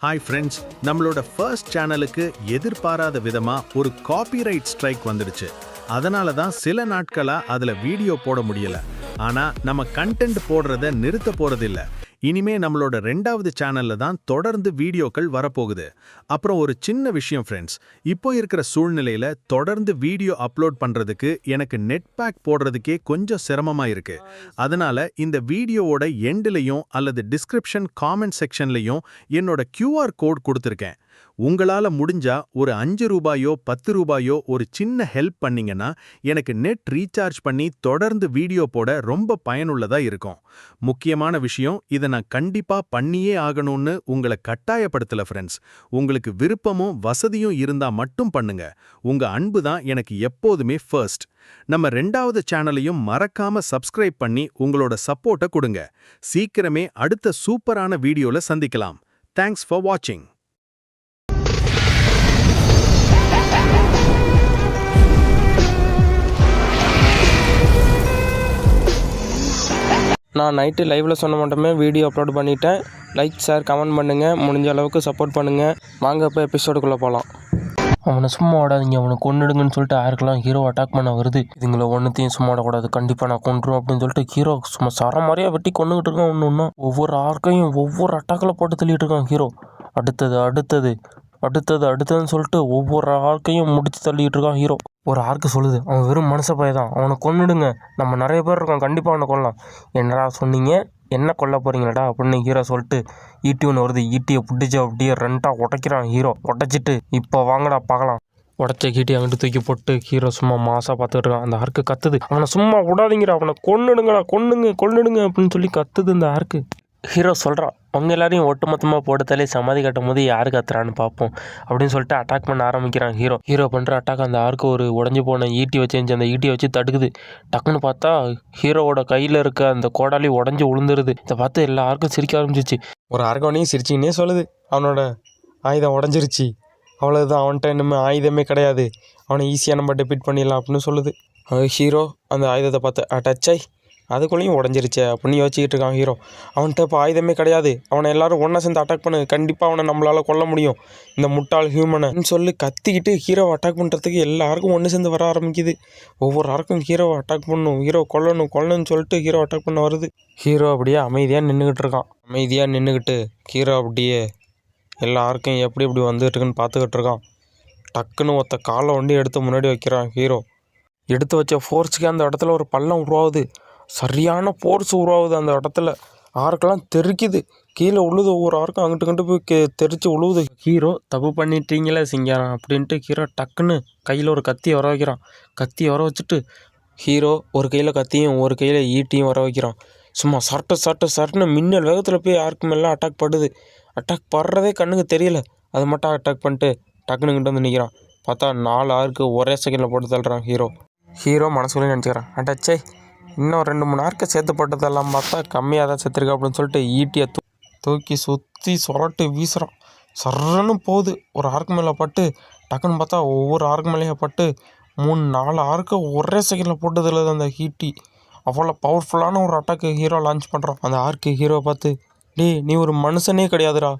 Hi friends, நம்மளோட first சேனலுக்கு எதிர்பாராத விதமா ஒரு காப்பிரைட் ஸ்ட்ரைக் வந்துடுச்சு. அதனால தான் சில நாட்களா அதுல வீடியோ போட முடியல. ஆனா நம்ம கண்டென்ட் போடுறத நிறுத்த போறதில்ல. இனிமே நம்மளோட 2வது சேனல்ல தான் தொடர்ந்து வீடியோக்கள் வரப்போகுது. அப்புறம் ஒரு சின்ன விஷயம் ஃப்ரெண்ட்ஸ், இப்போ இருக்கிற சூழ்நிலையில தொடர்ந்து வீடியோ அப்லோட் பண்றதுக்கு எனக்கு நெட் பேக் போடுறதுக்கே கொஞ்சம் சிரமமா இருக்கு. அதனால இந்த வீடியோவோட எண்ட்லயும் அல்லது டிஸ்கிரிப்ஷன் காமெண்ட் செக்ஷன்லயும் என்னோட QR கோட் கொடுத்துருக்கேன். உங்களால முடிஞ்சா ஒரு 5 ரூபாயோ 10 ரூபாயோ ஒரு சின்ன ஹெல்ப் பண்ணீங்கன்னா எனக்கு நெட் ரீசார்ஜ் பண்ணி தொடர்ந்து வீடியோ போட ரொம்ப பயனுள்ளதா இருக்கும். முக்கியமான விஷயம், இதை நான் கண்டிப்பா பண்ணியே ஆகணும்னு உங்களை கட்டாயப்படுத்தல ஃப்ரெண்ட்ஸ். உங்களுக்கு விருப்பமும் வசதியும் இருந்தா மட்டும் பண்ணுங்க. உங்க அன்பு தான் எனக்கு எப்போதுமே ஃபர்ஸ்ட். நம்ம 2வது சேனலையும் மறக்காம சப்ஸ்கிரைப் பண்ணி உங்களோட சப்போர்ட்டை கொடுங்க. சீக்கிரமே அடுத்த சூப்பரான வீடியோல சந்திக்கலாம். தேங்க்ஸ் ஃபார் வாட்சிங். நான் நைட்டு லைவில் சொன்ன மட்டுமே வீடியோ அப்லோட் பண்ணிட்டேன். லைக் ஷேர் கமெண்ட் பண்ணுங்கள், முடிஞ்ச அளவுக்கு சப்போர்ட் பண்ணுங்கள். வாங்க இப்போ எபிசோடுக்குள்ளே போகலாம். அவனை சும்மா விடாதீங்க, அவனை கொன்னுடுங்கன்னு சொல்லிட்டு யாருக்கெல்லாம் ஹீரோ அட்டாக் பண்ண வருது. இதுங்களை ஒன்றுத்தையும் சும்மா விடக்கூடாது, கண்டிப்பாக நான் கொன்றும் அப்படின்னு சொல்லிட்டு ஹீரோ சும்மா சர மாதிரியாக வெட்டி கொண்டுகிட்டு இருக்கான். ஒன்று ஒவ்வொரு ஆர்க்கையும் ஒவ்வொரு அட்டாக்கில் போட்டு தள்ளிட்டு இருக்கான் ஹீரோ. அடுத்ததுன்னு சொல்லிட்டு ஒவ்வொரு ஆர்க்கையும் முடிச்சு தள்ளிட்டு இருக்கான் ஹீரோ. ஒரு ஆர்க்கு சொல்லுது, அவன் வெறும் மனச பையதான், அவனை கொன்னுடுங்க, நம்ம நிறைய பேர் இருக்கோம், கண்டிப்பாக அவனை கொல்லலாம். என்னடா சொன்னீங்க, என்ன கொல்ல போறீங்களடா அப்படின்னு ஹீரோ சொல்லிட்டு ஈட்டி ஒன்று வருது. ஈட்டியை பிடிச்சி அப்படியே ரெண்டாக உடைக்கிறான் ஹீரோ. உடைச்சிட்டு இப்போ வாங்கடா பார்க்கலாம். உடச்ச கீட்டி அங்கிட்டு தூக்கி போட்டு ஹீரோ சும்மா மாசாக பார்த்துட்டு இருக்கான். அந்த ஆர்க்கு கத்துது, அவனை சும்மா விடாதீங்கடா, அவனை கொன்னுடுங்கடா, கொன்னுடுங்க அப்படின்னு சொல்லி கத்துது இந்த ஆர்க்கு. ஹீரோ சொல்கிறான், அவங்க எல்லாரையும் ஒட்டுமொத்தமாக போட்டுத்தாலே சமாதி கட்டும் போது யாரு கத்துறான்னு பார்ப்போம் அப்படின்னு சொல்லிட்டு அட்டாக் பண்ண ஆரம்பிக்கிறான் ஹீரோ பண்ணுற அட்டாக் அந்த ஆர்க்கு ஒரு உடஞ்சி போன ஈட்டி வச்சு அந்த ஈட்டியை வச்சு தடுக்குது. டக்குன்னு பார்த்தா ஹீரோவோட கையில் இருக்க அந்த கோடாலி உடஞ்சி விழுந்துருது. இதை பார்த்து எல்லா ஆர்க்கும் சிரிக்க ஆரம்பிச்சிச்சு. ஒரு ஆர்கவனையும் சிரிச்சின்னே சொல்லுது, அவனோட ஆயுதம் உடஞ்சிருச்சு, அவ்வளோதான், அவன்கிட்ட இனிமேல் ஆயுதமே கிடையாது, அவனை ஈஸியாக நம்ம டெபிட் பண்ணிடலாம் அப்படின்னு சொல்லுது. ஹீரோ அந்த ஆயுதத்தை பார்த்து டச்சாய் அதுக்குள்ளேயும் உடஞ்சிருச்சே அப்படின்னு யோசிச்சுக்கிட்டு இருக்கான் ஹீரோ. அவன்கிட்ட இப்போ ஆயுதமே கிடையாது, அவனை எல்லாரும் ஒன்றா சேர்ந்து அட்டாக் பண்ணு, கண்டிப்பாக அவனை நம்மளால் கொல்ல முடியும், இந்த முட்டாள் ஹியூமனை சொல்லி கத்திக்கிட்டு ஹீரோவை அட்டாக் பண்ணுறதுக்கு எல்லாருக்கும் ஒன்று சேர்ந்து வர ஆரம்பிக்குது. ஒவ்வொரு ஆருக்கும் ஹீரோவை அட்டாக் பண்ணணும், ஹீரோ கொல்லணும்னு சொல்லிட்டு ஹீரோ அட்டாக் பண்ண வருது. ஹீரோ அப்படியே அமைதியாக நின்றுக்கிட்டு இருக்கான். ஹீரோ அப்படியே எல்லாருக்கும் எப்படி வந்துகிட்டு இருக்குன்னு பார்த்துக்கிட்டு இருக்கான். டக்குன்னு ஒருத்த காலை ஒண்டி எடுத்து முன்னாடி வைக்கிறான் ஹீரோ. எடுத்து வச்ச ஃபோர்ஸுக்கு அந்த இடத்துல ஒரு பள்ளம் உருவாகுது. சரியான ஃபோர்ஸ் உருவாகுது அந்த இடத்துல. ஆர்க்கெல்லாம் தெறிக்குது, கீழே உழுது, ஒவ்வொரு ஆர்க்கும் அங்கிட்டு போய் தெரிச்சு உழுவுது. ஹீரோ தப்பு பண்ணிட்டீங்களே சிங்காரம் அப்படின்ட்டு ஹீரோ டக்குன்னு கையில் ஒரு கத்தியை வர வைக்கிறான். கத்தியை வர வச்சுட்டு ஹீரோ ஒரு கையில் கத்தியும் ஒரு கையில் ஈட்டியும் வர வைக்கிறான். சும்மா சர்ட்டுன்னு மின்னல் வேகத்தில் போய் யாருக்கு மேலே அட்டாக் படுது. அட்டாக் படுறதே கண்ணுக்கு தெரியல, அது மட்டும் அட்டாக் பண்ணிட்டு டக்குன்னு கிட்ட வந்து நிற்கிறான். பார்த்தா 4 ஆர்க்கு ஒரே செகண்டில் போட்டு தள்ளுறான் ஹீரோ மனசுக்குள்ளே நினச்சிக்கிறான், அட்டாச்சே இன்னும் 2-3 ஆர்க்கை சேர்த்து போட்டதெல்லாம் பார்த்தா கம்மியாக தான் செத்துருக்கா அப்படின்னு சொல்லிட்டு ஈட்டியை தூக்கி சுற்றி சொரட்டு வீசுகிறான். சர்றன்னு போகுது. ஒரு ஆர்க்கு மேலே பட்டு டக்குன்னு பார்த்தா ஒவ்வொரு ஆர்க்கு மேலேயே பட்டு 3-4 ஆர்க்கை ஒரே செகண்டில் போட்டதில்லை அந்த ஈட்டி. அவ்வளோ பவர்ஃபுல்லான ஒரு அட்டாக்கு ஹீரோ லான்ச் பண்ணுறான். அந்த ஆர்க்கு ஹீரோவை பார்த்து, டேய் நீ ஒரு மனுஷனே கிடையாதுடா,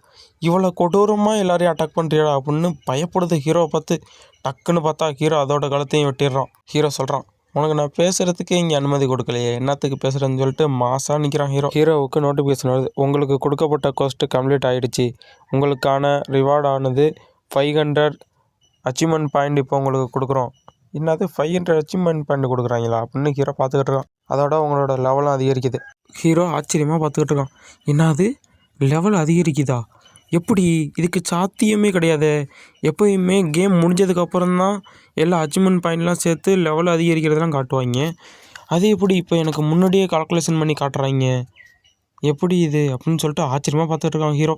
இவ்வளோ கொடூரமாக எல்லாரையும் அட்டாக் பண்ணுறியாடா அப்படின்னு பயப்படுது ஹீரோவை பார்த்து. டக்குன்னு பார்த்தா ஹீரோ அதோட கழுத்தையும் வெட்டிடுறான். ஹீரோ சொல்கிறான், உனக்கு நான் பேசுகிறதுக்கே இங்கே அனுமதி கொடுக்கலையே, என்னத்துக்கு பேசுகிறேன்னு சொல்லிட்டு மாசாக நிற்கிறான் ஹீரோவுக்கு நோட்டிஃபிகேஷன் வருது, உங்களுக்கு கொடுக்கப்பட்ட கோஸ்ட்டு கம்ப்ளீட் ஆகிடுச்சு, உங்களுக்கான ரிவார்டானது 500 அச்சீவ்மெண்ட் பாயிண்ட் இப்போ உங்களுக்கு கொடுக்குறோம். என்னது 500 அச்சீவ்மெண்ட் பாயிண்ட் கொடுக்குறாங்களா அப்படின்னு ஹீரோ பார்த்துக்கிட்டு இருக்கான். அதோட உங்களோட லெவலும் அதிகரிக்குது. ஹீரோ ஆச்சரியமாக பார்த்துக்கிட்டு இருக்கான். என்னது லெவல் அதிகரிக்குதா, எப்படி, இதுக்கு சாத்தியமே கிடையாது. எப்போயுமே கேம் முடிஞ்சதுக்கப்புறம் தான் எல்லா அச்சீவ்மெண்ட் பாயிண்ட்லாம் சேர்த்து லெவல் அதிகரிக்கிறதெல்லாம் காட்டுவாங்க. அது எப்படி இப்போ எனக்கு முன்னாடியே கால்குலேஷன் பண்ணி காட்டுறாங்க, எப்படி இது அப்படின்னு சொல்லிட்டு ஆச்சரியமாக பார்த்துட்டு இருக்கான் ஹீரோ.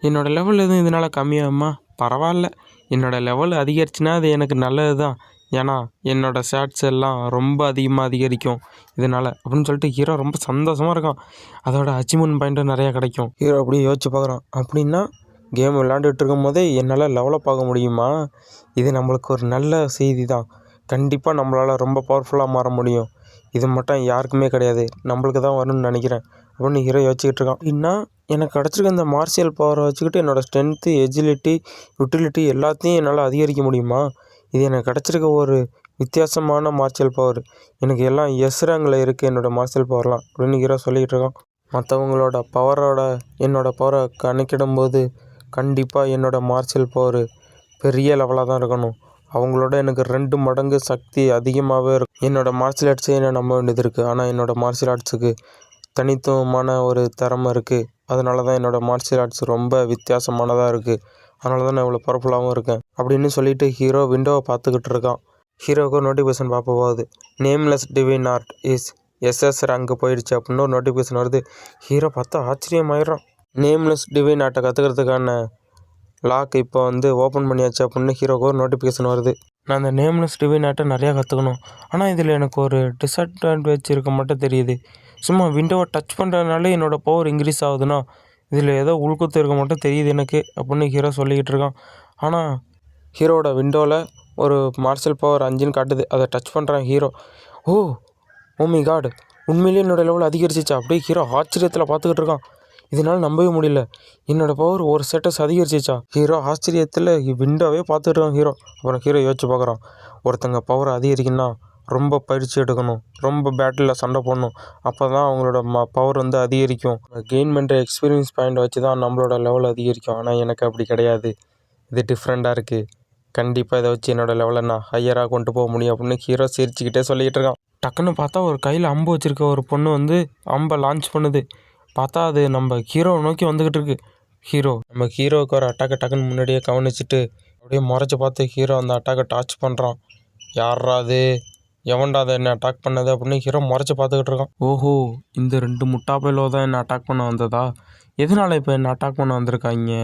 என்னோடய லெவல் எதுவும் இதனால் கம்மியாகுமா, பரவாயில்ல, என்னோடய லெவல் அதிகரிச்சுன்னா அது எனக்கு நல்லது தான், ஏன்னா என்னோடய ஷாட்ஸ் எல்லாம் ரொம்ப அதிகமாக அதிகரிக்கும் இதனால் அப்படின்னு சொல்லிட்டு ஹீரோ ரொம்ப சந்தோஷமாக இருக்கான். அதோட அச்சீவ்மெண்ட் பாயிண்ட்டும் நிறையா கிடைக்கும். ஹீரோ அப்படியே யோசிச்சு பார்க்குறான். அப்படின்னா கேம் விளாண்டுட்டு இருக்கும் போதே என்னால் லெவலப் ஆக முடியுமா, இது நம்மளுக்கு ஒரு நல்ல செய்தி தான், கண்டிப்பாக நம்மளால் ரொம்ப பவர்ஃபுல்லாக மாற முடியும், இது மட்டும் யாருக்குமே கிடையாது, நம்மளுக்கு தான் வரும்னு நினைக்கிறேன் அப்படின்னு ஹீரோ யோசிச்சுக்கிட்டு இருக்கான். இன்னும் எனக்கு கிடச்சிருக்க இந்த மார்ஷியல் பவரை வச்சுக்கிட்டு என்னோடய ஸ்ட்ரென்த்து, எஜிலிட்டி, யூட்டிலிட்டி எல்லாத்தையும் என்னால் அதிகரிக்க முடியுமா? இது எனக்கு கிடச்சிருக்க ஒரு வித்தியாசமான மார்ஷியல் பவர். எனக்கு எல்லாம் எஸ் ரேங்கில் இருக்குது என்னோடய மார்ஷியல் பவர்லாம் அப்படின்னு ஹீரோ சொல்லிக்கிட்டு இருக்கான். மற்றவங்களோட பவரோட என்னோடய பவரை கணக்கிடும்போது கண்டிப்பாக என்னோடய மார்ஷியல் பவர் பெரிய லெவலாக தான் இருக்கணும். அவங்களோட எனக்கு 2 மடங்கு சக்தி அதிகமாகவே இருக்கும். என்னோடய மார்ஷியல் ஆர்ட்ஸே என்ன நம்ப வேண்டியது இருக்குது. ஆனால் என்னோடய மார்ஷியல் ஆர்ட்ஸுக்கு தனித்துவமான ஒரு திறமை இருக்குது. அதனால தான் என்னோடய மார்ஷியல் ஆர்ட்ஸ் ரொம்ப வித்தியாசமானதாக இருக்குது. அதனால தான் நான் இவ்வளோ பவர்ஃபுல்லாகவும் இருக்கேன் அப்படின்னு சொல்லிட்டு ஹீரோ விண்டோவை பார்த்துக்கிட்டு இருக்கான். ஹீரோவுக்கு ஒரு நோட்டிஃபிகேஷன் பார்க்க போகுது. Nameless divine art is SS rank போயிடுச்சு அப்படின்னு ஒரு நோட்டிஃபிகேஷன் வருது. ஹீரோ பார்த்தா ஆச்சரியமாயிடுறான். நேம்லெஸ் டிவைன் ஆர்ட்டை கற்றுக்கிறதுக்கான லாக் இப்போ ஓப்பன் பண்ணியாச்சு அப்படின்னு ஹீரோவுக்கு ஒரு நோட்டிஃபிகேஷன் வருது. நான் அந்த நேம்லெஸ் டிவைன் ஆர்ட்டை நிறையா கற்றுக்கணும். ஆனால் இதில் எனக்கு ஒரு டிஸ்அட்வான்டேஜ் இருக்க மட்டும் தெரியுது. சும்மா விண்டோவை டச் பண்ணுறதுனால என்னோடய பவர் இன்க்ரீஸ் ஆகுதுன்னா இதில் ஏதோ உள்குத்து இருக்க மட்டும் தெரியுது எனக்கு அப்படின்னு ஹீரோ சொல்லிக்கிட்டு இருக்கான். ஆனால் ஹீரோவோட விண்டோவில் ஒரு மார்ஷியல் பவர் 5ன்னு காட்டுது. அதை டச் பண்ணுறான் ஹீரோ. ஓ மை காட், உண்மையிலேயே என்னோடய லெவல் அதிகரிச்சிச்சா? அப்படியே ஹீரோ ஆச்சரியத்தில் பார்த்துக்கிட்டு இருக்கான். இதனால் நம்பவே முடியல. என்னோடய பவர் ஒரு ஸ்டேட்டஸ் அதிகரிச்சிச்சா? ஹீரோ ஆச்சரியத்தில் விண்டோவே பார்த்துட்டு இருக்கான் ஹீரோ. அப்புறம் ஹீரோ யோசிச்சு பார்க்குறான். ஒருத்தங்க பவர் அதிகரிக்குன்னா ரொம்ப பயிற்சி எடுக்கணும், ரொம்ப பேட்டிலில் சண்டை போடணும். அப்போ தான் அவங்களோட பவர் அதிகரிக்கும். கெயின் பண்ணுற எக்ஸ்பீரியன்ஸ் பாயிண்ட் வச்சு தான் நம்மளோட லெவல் அதிகரிக்கும். ஆனால் எனக்கு அப்படி கிடையாது. இது டிஃப்ரெண்ட்டாக இருக்குது. கண்டிப்பாக இதை வச்சு என்னோடய லெவலை நான் ஹையராக கொண்டு போக முடியும் அப்படின்னு ஹீரோ சிரிச்சுக்கிட்டே சொல்லிக்கிட்டு இருக்கான். டக்குன்னு பார்த்தா ஒரு கையில் அம்பு வச்சுருக்க ஒரு பொண்ணு அம்பை லான்ச் பண்ணுது. பார்த்தா அது நம்ம ஹீரோவை நோக்கி வந்துக்கிட்டு இருக்கு. நம்ம ஹீரோவுக்கு ஒரு அட்டாக்கை டக்குன்னு முன்னாடியே கவனிச்சுட்டு அப்படியே முறைச்சி பார்த்து ஹீரோ அந்த அட்டாக்கை டாச் பண்ணுறான். யாரா அது, எவன்டா அதை என்ன அட்டாக் பண்ணது அப்படின்னு ஹீரோ முறைச்சி பார்த்துக்கிட்டு இருக்கான். ஓஹோ, இந்த 2 முட்டாப்பையிலோ தான் என்னை அட்டாக் பண்ண வந்ததா? எதனால் இப்போ என்னை அட்டாக் பண்ண வந்திருக்காங்க?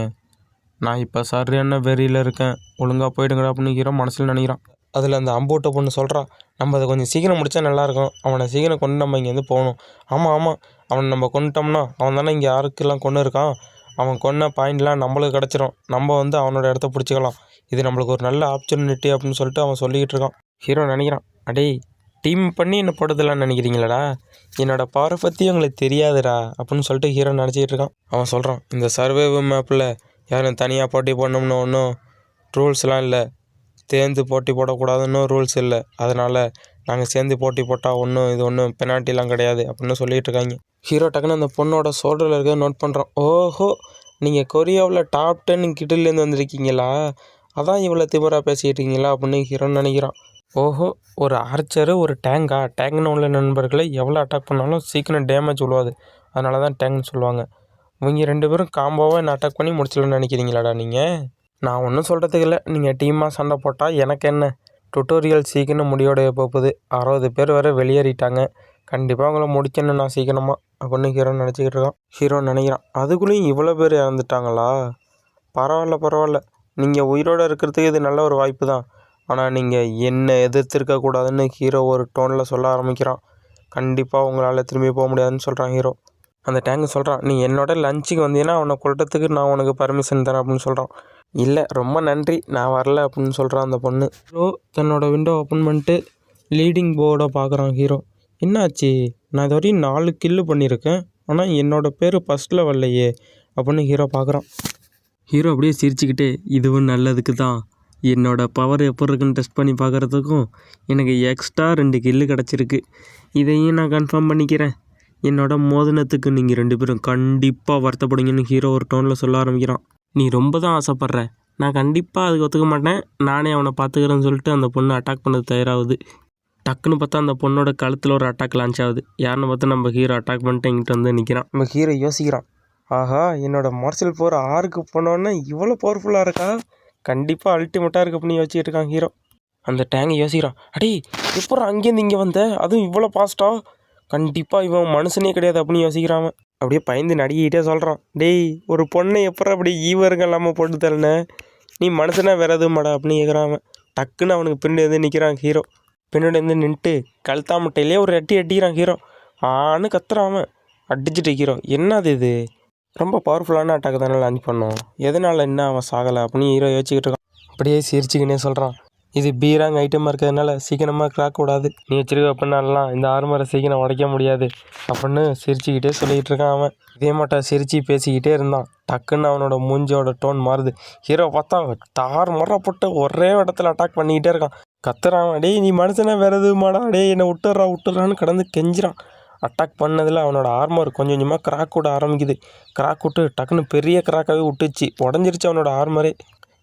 நான் இப்போ சரியான வெறியில் இருக்கேன், ஒழுங்காக போயிடுங்கடா அப்படின்னு ஹீரோ மனசில் நினைக்கிறான். அதில் அந்த அம்பூட்ட பொண்ணு சொல்கிறான், நம்ம அதை கொஞ்சம் சீக்கிரம் முடித்தா நல்லாயிருக்கும். அவனை சீக்கிரம் கொண்டு நம்ம இங்கேருந்து போகணும். ஆமாம், அவனை நம்ம கொண்டுட்டோம்னா அவன் தானே இங்கே யாருக்கெல்லாம் கொண்டு இருக்கான். அவன் கொன்ன பாயிண்ட்லாம் நம்மளுக்கு கிடச்சிரும். நம்ம அவனோட இடத்த பிடிச்சிக்கலாம். இது நம்மளுக்கு ஒரு நல்ல ஆப்பர்ச்சுனிட்டி அப்படின்னு சொல்லிட்டு அவன் சொல்லிக்கிட்டு இருக்கான். ஹீரோ நினைக்கிறான், அடே டீம் பண்ணி என்ன போடுறதுலான்னு நினைக்கிறீங்களாடா? என்னோடய பவரை பற்றி உங்களுக்கு தெரியாதுடா அப்படின்னு சொல்லிட்டு ஹீரோ நினச்சிக்கிட்டு இருக்கான். அவன் சொல்கிறான், இந்த சர்வைவ் மேப்பில் யாரும் தனியாக போட்டி போடணும்னு ஒன்றும் ரூல்ஸ்லாம் இல்லை. சேர்ந்து போட்டி போடக்கூடாதுன்னு ரூல்ஸ் இல்லை. அதனால் நாங்கள் சேர்ந்து போட்டி போட்டால் ஒன்றும் பெனால்ட்டிலாம் கிடையாது அப்படின்னு சொல்லிகிட்டு இருக்காங்க. ஹீரோ டக்குன்னு அந்த பொண்ணோட ஷோல்டரில் இருக்க நோட் பண்ணுறான். ஓஹோ, நீங்கள் கொரியாவில் டாப் 10 கிட்டலேருந்து வந்திருக்கீங்களா? அதான் இவ்வளோ திமிராக பேசிக்கிட்டு இருக்கீங்களா அப்படின்னு ஹீரோன்னு நினைக்கிறான். ஓஹோ, ஒரு ஆர்ச்சரு ஒரு டேங்க்னு உள்ள நண்பர்களை எவ்வளோ அட்டாக் பண்ணாலும் சீக்கிரம் டேமேஜ் விழுவாது. அதனால தான் டேங்க்னு சொல்லுவாங்க. இவங்க 2 பேரும் காம்போவாக என்ன அட்டாக் பண்ணி முடிச்சிடலான்னு நினைக்கிறீங்களாடா நீங்கள்? நான் ஒன்றும் சொல்கிறதுக்கு இல்லை. நீங்கள் டீமாக சண்டை போட்டால் எனக்கு என்ன? டுட்டோரியல் சீக்கிரம் முடியோடைய போகுது. 60 பேர் வரை வெளியேறிட்டாங்க. கண்டிப்பாக அவங்கள முடிக்கணும் நான் சீக்கிரமாக அப்படின்னு ஹீரோ நினச்சிக்கிட்டு இருக்கான். ஹீரோ நினைக்கிறான், அதுக்குள்ளேயும் இவ்வளோ பேர் இறந்துட்டாங்களா? பரவாயில்ல. நீங்கள் உயிரோடு இருக்கிறதுக்கு இது நல்ல ஒரு வாய்ப்பு தான். ஆனால் நீங்கள் என்னை எதிர்த்திருக்கக்கூடாதுன்னு ஹீரோ ஒரு டோனில் சொல்ல ஆரம்பிக்கிறான். கண்டிப்பாக உங்களால் திரும்பி போக முடியாதுன்னு சொல்கிறான் ஹீரோ. அந்த டேங்கு சொல்கிறான், நீ என்னோட லஞ்சுக்கு வந்தீங்கன்னா அவனை கொல்றதுக்கு நான் உனக்கு பர்மிஷன் தரேன் அப்படின்னு சொல்கிறான். இல்லை, ரொம்ப நன்றி, நான் வரல அப்படின்னு சொல்கிறான் அந்த பொண்ணு. ஹீரோ தன்னோட விண்டோ ஓப்பன் பண்ணிட்டு லீடிங் போர்டை பார்க்குறான் ஹீரோ. என்னாச்சு, நான் இது வரையும் 4 கில்லு பண்ணியிருக்கேன், ஆனால் என்னோடய பேர் ஃபஸ்ட்டில் வரலையே அப்படின்னு ஹீரோ பார்க்குறான். ஹீரோ அப்படியே சிரிச்சுக்கிட்டே, இதுவும் நல்லதுக்கு தான். என்னோடய பவர் எப்படி இருக்குன்னு டெஸ்ட் பண்ணி பார்க்குறதுக்கும் எனக்கு எக்ஸ்ட்ரா 2 கில்லு கிடச்சிருக்கு. இதையும் நான் கன்ஃபார்ம் பண்ணிக்கிறேன். என்னோட மோதினத்துக்கு நீங்கள் 2 பேரும் கண்டிப்பாக வருத்தப்படுங்கன்னு ஹீரோ ஒரு டோனில் சொல்ல ஆரம்பிக்கிறான். நீ ரொம்ப தான் ஆசைப்பட்ற, நான் கண்டிப்பாக அதுக்கு ஒத்துக்க மாட்டேன், நானே அவனை பார்த்துக்கிறேன்னு சொல்லிட்டு அந்த பொண்ணு அட்டாக் பண்ணது தயாராகுது. டக்குன்னு பார்த்தா அந்த பொண்ணோட கழுத்தில் ஒரு அட்டாக் லான்ச் ஆகுது. யாருன்னு பார்த்தா நம்ம ஹீரோ அட்டாக் பண்ணிட்டு எங்கிட்ட நிற்கிறான். நம்ம ஹீரோ யோசிக்கிறான், ஆஹா, என்னோடய மார்ஷியல் பவர் 6க்கு போனோன்னே இவ்வளோ பவர்ஃபுல்லாக இருக்கா? கண்டிப்பாக அல்டிமேட்டாக இருக்கு அப்படின்னு யோசிச்சுட்டு இருக்கான் ஹீரோ. அந்த டேங்கை யோசிக்கிறான், அடே எப்போ அங்கேருந்து இங்கே வந்த, அதுவும் இவ்வளோ ஃபாஸ்ட்டா? கண்டிப்பாக இவன் மனுஷனே கிடையாது அப்படின்னு யோசிக்கிறான். அப்படியே பயந்து நடிக்கிட்டே சொல்கிறான், டேய் ஒரு பொண்ணை எப்போ அப்படி ஈவருங்க இல்லாமல் போட்டு தரல, நீ மனுஷனா வேறு எதுவும் மாடா அப்படின்னு கேட்குறான். டக்குன்னு அவனுக்கு பின்னாடி நிற்கிறான் ஹீரோ. பின்னாடி நின்றுட்டு கழுத்தாமட்டையிலே ஒரு அடிக்கிறான் ஹீரோ. ஆன்னு கத்துறான். அடிச்சுட்டு ஹீரோ, என்னது இது, ரொம்ப பவர்ஃபுல்லான அட்டாக் தானே லான்ச் பண்ணோம், எதனால் என்ன அவன் சாகலை அப்படின்னு ஹீரோ யோசிச்சுக்கிட்டு இருக்கான். அப்படியே சிரிச்சுக்கினே சொல்கிறான், இது பி ரேங்க் ஐட்டமாக இருக்கிறதுனால சீக்கிரமாக கிராக் விடாது. நீ வச்சிருக்க அப்படின்னாலாம் இந்த ஆர்மரை சீக்கிரம் உடைக்க முடியாது அப்படின்னு சிரிச்சுக்கிட்டே சொல்லிகிட்டு இருக்கான் அவன். இதே மாட்டா சிரித்து பேசிக்கிட்டே இருந்தான். டக்குன்னு அவனோட மூஞ்சியோட டோன் மாறுது. ஹீரோ பார்த்தா தார் முறை போட்டு ஒரே இடத்துல அட்டாக் பண்ணிக்கிட்டே இருக்கான். கத்துறான், டேய் நீ மனுஷனா வேறு எதுவுமாடா, டேய் என்னை விட்டுறான்னு கடந்து கெஞ்சிறான். அட்டாக் பண்ணதில் அவனோட ஆர்மர் கொஞ்சம் கொஞ்சமாக கிராக் விட ஆரம்பிக்குது. கிராக் விட்டு டக்குன்னு பெரிய கிராக்காகவே விட்டுச்சு, உடஞ்சிருச்சு அவனோட ஆர்மரே.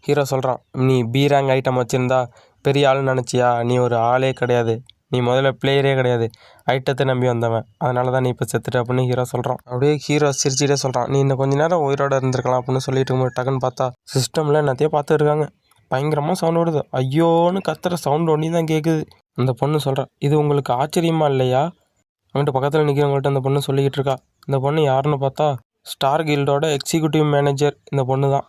ஹீரோ சொல்கிறான், நீ பி ரேங்க் ஐட்டம் வச்சுருந்தா பெரிய ஆள் நினச்சியா? நீ ஒரு ஆளே கிடையாது, நீ முதல்ல பிளேயரே கிடையாது, ஐட்டத்தை நம்பி வந்தவன், அதனால தான் நீ இப்போ செத்துட்ட அப்படின்னு ஹீரோ சொல்கிறான். அப்படியே ஹீரோ சிரிச்சிட்டே சொல்கிறான், நீ இன்னும் கொஞ்ச நேரம் உயிரோட இருந்திருக்கலாம் அப்படின்னு சொல்லிட்டு இருக்கும்போது டக்குன்னு பார்த்தா சிஸ்டமில் என்னத்தையும் பார்த்துட்டு இருக்காங்க. பயங்கரமாக சவுண்ட் வருது. ஐயோன்னு கத்துற சவுண்ட் ஒன்றி தான் கேட்குது. அந்த பொண்ணு சொல்கிறா, இது உங்களுக்கு ஆச்சரியமா இல்லையா? அவன்கிட்ட பக்கத்தில் நிற்கிறவங்கள்ட்ட அந்த பொண்ணு சொல்லிக்கிட்டு இருக்கா. இந்த பொண்ணு யாருன்னு பார்த்தா ஸ்டார் கில்டோட எக்ஸிக்யூட்டிவ் மேனேஜர் இந்த பொண்ணு தான்.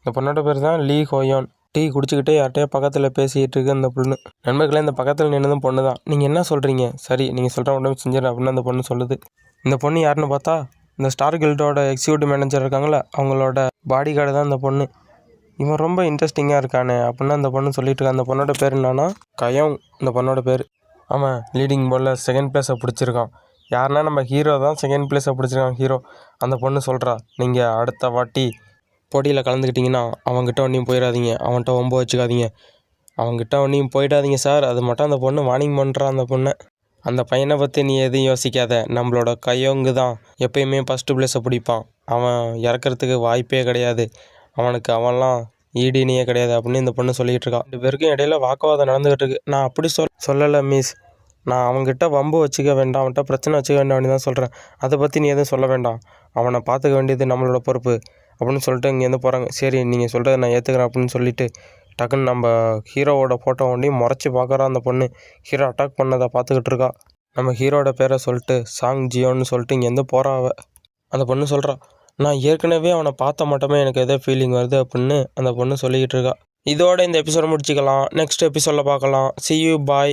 இந்த பொண்ணோட பேர் தான் லீ ஹோயான். டீ குடிச்சிக்கிட்டே யார்கிட்டயே பக்கத்தில் பேசிக்கிட்டு இருக்கு அந்த பொண்ணு. நண்பர்களே, இந்த பக்கத்தில் நின்னதும் பொண்ணு தான். நீங்கள் என்ன சொல்கிறீங்க? சரி, நீங்கள் சொல்கிற உடம்பு செஞ்சிடறேன் அப்படின்னு அந்த பொண்ணு சொல்லுது. இந்த பொண்ணு யாருன்னு பார்த்தா இந்த ஸ்டார் கில்டோட எக்ஸிக்யூட்டிவ் மேனேஜர் இருக்காங்களே அவங்களோட பாடி கார்டு தான் இந்த பொண்ணு. இவன் ரொம்ப இன்ட்ரெஸ்டிங்காக இருக்கானே அப்படின்னு அந்த பொண்ணு சொல்லிட்டு இருக்கா. அந்த பொண்ணோட பேர் என்னன்னா கயோங். இந்த பொண்ணோட பேர். அவன் லீடிங் போலில் செகண்ட் பிளேஸை பிடிச்சிருக்கான். யாருன்னா நம்ம ஹீரோ தான் செகண்ட் பிளேஸை பிடிச்சிருக்கான் ஹீரோ. அந்த பொண்ணு சொல்கிறா, நீங்கள் அடுத்த வாட்டி போட்டியில் கலந்துக்கிட்டிங்கன்னா அவங்ககிட்ட ஒன்றையும் போயிடாதீங்க, அவன்கிட்ட ஒம்ப வச்சுக்காதீங்க, அவங்ககிட்ட ஒன்றையும் போயிடாதீங்க சார். அது மட்டும் அந்த பொண்ணு வார்னிங் பண்ணுறான் அந்த பொண்ணை. அந்த பையனை பற்றி நீ எதையும் யோசிக்காத, நம்மளோட கையோங்கு தான் எப்பயுமே ஃபஸ்ட்டு பிளேஸை பிடிப்பான், அவன் இறக்கிறதுக்கு வாய்ப்பே கிடையாது, அவனுக்கு அவன்லாம் ஈடினியே கிடையாது அப்படின்னு இந்த பொண்ணு சொல்லிகிட்டு இருக்கா. 2 பேருக்கும் இடையில வாக்குவாதம் நடந்துகிட்டு இருக்கு. நான் அப்படி சொல்லலை மிஸ், நான் அவங்ககிட்ட வம்பு வச்சுக்க வேண்டாம், அவன்கிட்ட பிரச்சனை வச்சுக்க வேண்டாம் அப்படின்னு தான் சொல்கிறேன். அதை பற்றி நீ எதுவும் சொல்ல வேண்டாம், அவனை பார்த்துக்க வேண்டியது நம்மளோட பொறுப்பு அப்படின்னு சொல்லிட்டு இங்கேருந்து போகிறாங்க. சரி, நீங்கள் சொல்கிறத நான் ஏற்றுக்கிறேன் அப்படின்னு சொல்லிட்டு டக்குன்னு நம்ம ஹீரோவோட ஃபோட்டோ ஒன்றையும் முறைச்சி பார்க்குறான் அந்த பொண்ணு. ஹீரோ அட்டாக் பண்ணதை பார்த்துக்கிட்டு இருக்கா. நம்ம ஹீரோட பேரை சொல்லிட்டு சாங் ஜியோன்னு சொல்லிட்டு இங்கேருந்து போகிறா அவ. அந்த பொண்ணு சொல்கிறா, நான் ஏற்கனவே அவனை பார்த்த மட்டுமே எனக்கு எதோ ஃபீலிங் வருது அப்படின்னு அந்த பொண்ணு சொல்லிக்கிட்டு இருக்கா. இதோட இந்த எபிசோட முடிச்சிக்கலாம். நெக்ஸ்ட் எபிசோடில் பார்க்கலாம். See you, bye.